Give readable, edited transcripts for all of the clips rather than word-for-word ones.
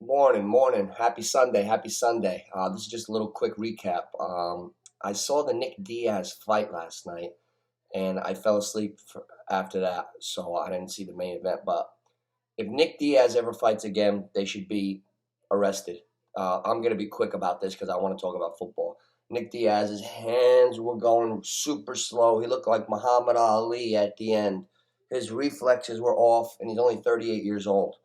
Morning, morning. Happy Sunday, happy Sunday. This is just a little quick recap. I saw the Nick Diaz fight last night, and I fell asleep after that, so I didn't see the main event. But if Nick Diaz ever fights again, they should be arrested. I'm going to be quick about this because I want to talk about football. Nick Diaz's hands were going super slow. He looked like Muhammad Ali at the end. His reflexes were off, and he's only 38 years old.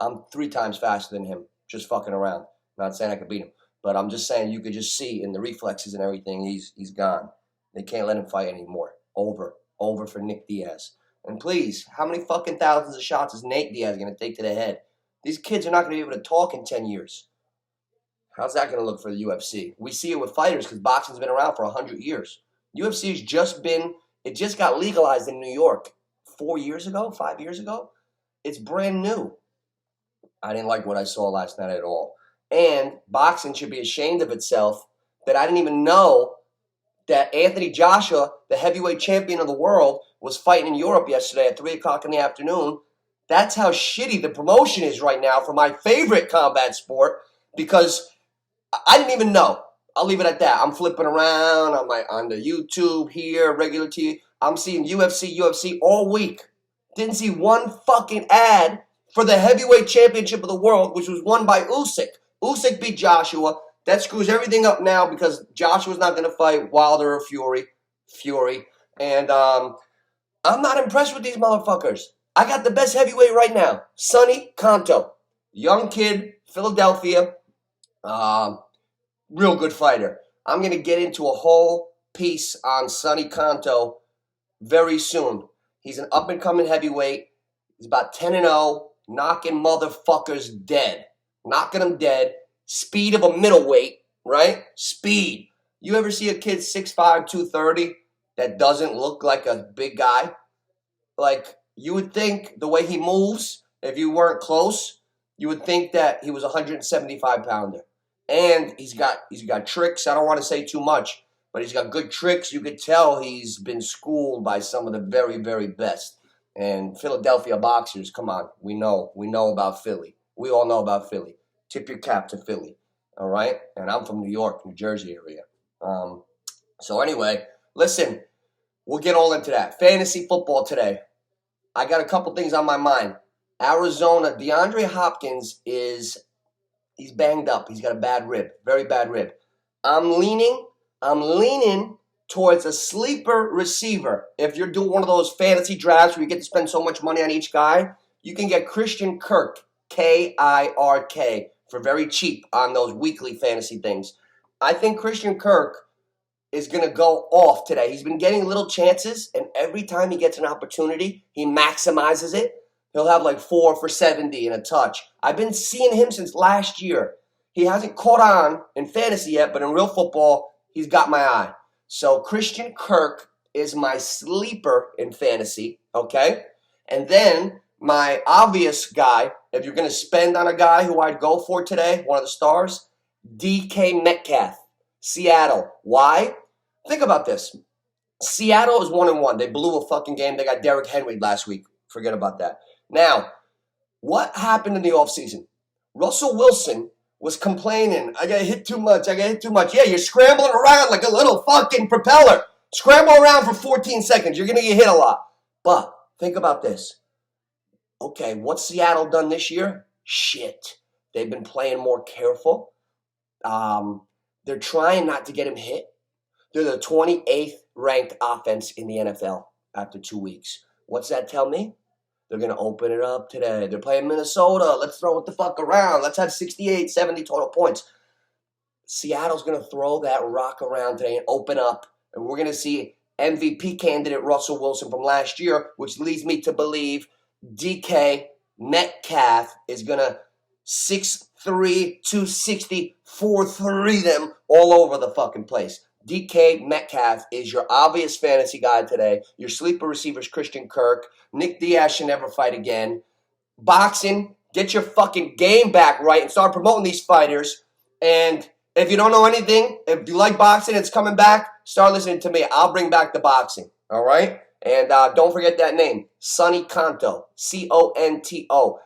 I'm 3 times faster than him, just fucking around. Not saying I could beat him, but I'm just saying you could just see in the reflexes and everything, he's gone. They can't let him fight anymore. Over for Nick Diaz. And please, how many fucking thousands of shots is Nate Diaz gonna take to the head? These kids are not gonna be able to talk in 10 years. How's that gonna look for the UFC? We see it with fighters because boxing's been around for 100 years. UFC's it just got legalized in New York 4 years ago, 5 years ago. It's brand new. I didn't like what I saw last night at all. And boxing should be ashamed of itself that I didn't even know that Anthony Joshua, the heavyweight champion of the world, was fighting in Europe yesterday at 3 o'clock in the afternoon. That's how shitty the promotion is right now for my favorite combat sport because I didn't even know. I'll leave it at that. I'm flipping around on the YouTube here, regular TV. I'm seeing UFC all week. Didn't see one fucking ad for the heavyweight championship of the world, which was won by Usyk. Usyk beat Joshua. That screws everything up now because Joshua's not going to fight Wilder or Fury. And I'm not impressed with these motherfuckers. I got the best heavyweight right now, Sonny Conto. Young kid, Philadelphia. Real good fighter. I'm going to get into a whole piece on Sonny Conto very soon. He's an up-and-coming heavyweight. He's about 10-0, knocking motherfuckers dead. Knocking them dead. Speed of a middleweight, right? Speed. You ever see a kid 6'5", 230 that doesn't look like a big guy? Like, you would think the way he moves, if you weren't close, you would think that he was a 175-pounder. And he's got tricks. I don't want to say too much, but he's got good tricks. You could tell he's been schooled by some of the very, very best. And Philadelphia boxers, come on, we know about Philly. We all know about Philly. Tip your cap to Philly, all right? And I'm from New York, New Jersey area. So anyway, listen, we'll get all into that. Fantasy football today. I got a couple things on my mind. Arizona, DeAndre Hopkins he's banged up. He's got a bad rib, very bad rib. I'm leaning towards a sleeper receiver. If you're doing one of those fantasy drafts where you get to spend so much money on each guy, you can get Christian Kirk, Kirk, for very cheap on those weekly fantasy things. I think Christian Kirk is going to go off today. He's been getting little chances, and every time he gets an opportunity, he maximizes it. He'll have like 4 for 70 and a touch. I've been seeing him since last year. He hasn't caught on in fantasy yet, but in real football, he's got my eye. So Christian Kirk is my sleeper in fantasy, okay? And then my obvious guy, if you're going to spend on a guy who I'd go for today, one of the stars, DK Metcalf, Seattle. Why? Think about this. Seattle is 1-1. They blew a fucking game. They got Derrick Henry last week. Forget about that. Now, what happened in the offseason? Russell Wilson was complaining, I got hit too much. Yeah, you're scrambling around like a little fucking propeller. Scramble around for 14 seconds. You're going to get hit a lot. But think about this. Okay, what's Seattle done this year? Shit. They've been playing more careful. They're trying not to get him hit. They're the 28th ranked offense in the NFL after 2 weeks. What's that tell me? They're going to open it up today. They're playing Minnesota. Let's throw it the fuck around. Let's have 68, 70 total points. Seattle's going to throw that rock around today and open up. And we're going to see MVP candidate Russell Wilson from last year, which leads me to believe DK Metcalf is going to 6'3", 260, 4'3" them all over the fucking place. DK Metcalf is your obvious fantasy guy today. Your sleeper receiver is Christian Kirk. Nick Diaz should never fight again. Boxing, get your fucking game back right and start promoting these fighters. And if you don't know anything, if you like boxing, it's coming back, start listening to me. I'll bring back the boxing, all right? And don't forget that name, Sonny Conto, Conto.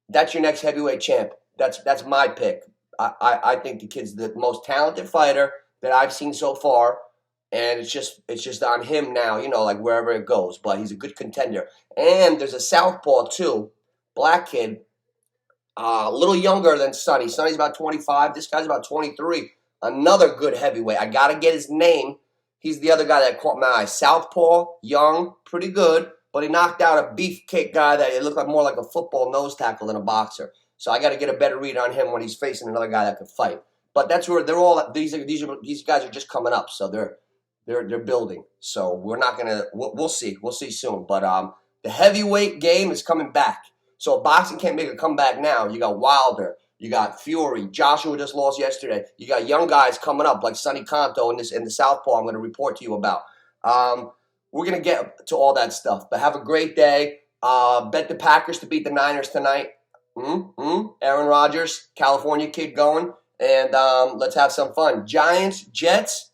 That's your next heavyweight champ. That's my pick. I think the kid's the most talented fighter that I've seen so far, and it's just on him now, like wherever it goes. But he's a good contender. And there's a southpaw too, black kid, a little younger than Sonny. Sonny's about 25. This guy's about 23. Another good heavyweight. I gotta get his name. He's the other guy that caught my eye. Southpaw, young, pretty good, but he knocked out a beefcake guy that it looked like more like a football nose tackle than a boxer. So I got to get a better read on him when he's facing another guy that can fight. But that's where they're all. These guys are just coming up, so they're building. So we're not gonna. We'll see. We'll see soon. But the heavyweight game is coming back. So boxing can't make a comeback now. You got Wilder. You got Fury. Joshua just lost yesterday. You got young guys coming up like Sonny Conto in the Southpaw. I'm going to report to you about. We're going to get to all that stuff. But have a great day. Bet the Packers to beat the Niners tonight. Aaron Rodgers, California kid going. And let's have some fun. Giants, Jets,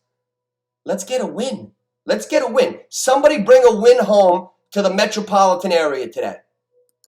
let's get a win. Let's get a win. Somebody bring a win home to the metropolitan area today.